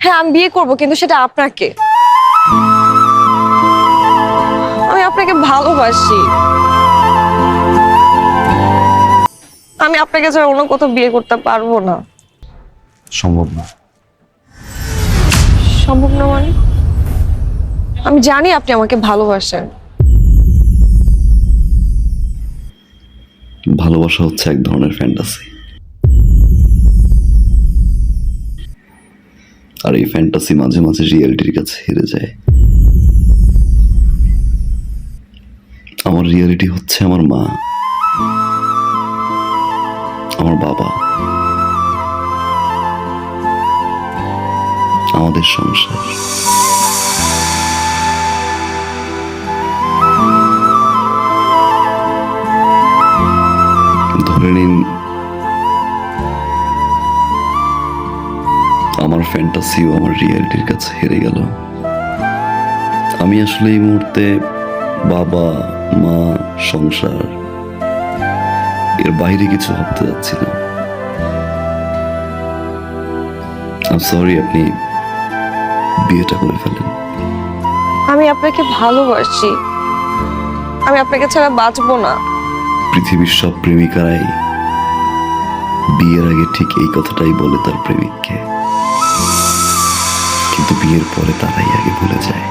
হ্যাঁ আমি বিয়ে করব, কিন্তু সেটা আপনাকে। আমি আপনাকে ভালোবাসি। আমি আপনাকে ছাড়া অন্য কোথাও বিয়ে করতে পারবো না। সম্ভব না। সম্ভব না মানে? আমি জানি আপনি আমাকে ভালোবাসেন। ভালোবাসা হচ্ছে এক ধরনের ফ্যান্টাসি, আর এই ফ্যান্টাসি মাঝে মাঝে রিয়েলিটির কাছে হেরে যায়। আমার রিয়েলিটি হচ্ছে আমার মা, আমার বাবা, আমাদের সংসার। ধরে নিন আমার ফ্যান্টাসিও আমার রিয়েলিটির কাছে হেরে গেল। আমি আসলে এই মুহূর্তে বাবা, মা, সংসার এর বাইরে কিছু ভাবতে যাচ্ছি না। সরি, আপনি বিয়েটা করে ফেলেন। আমি আপনাকে ভালোবাসি। আমি আপনাকে ছাড়া বাঁচবো না। পৃথিবীর সব প্রেমিকারাই বিয়ের আগে ঠিক এই কথাটাই বলে তার প্রেমিককে, কিন্তু বিয়ের পরে তারাই আগে ভুলে যায়।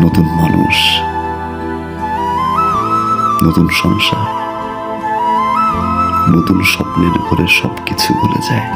নতুন মানুষ, নতুন সংসার, নতুন স্বপ্নের ঘরে সবকিছু ভুলে যায়।